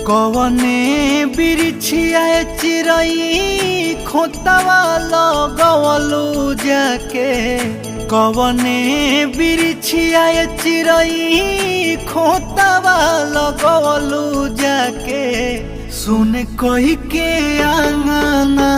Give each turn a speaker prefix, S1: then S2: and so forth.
S1: कवने बिरिछिया चिरई खोतवा लगवलू जाके। कवने बिरिछिया चिरई खोतवा लगवलू जाके। सुन कही के आंगना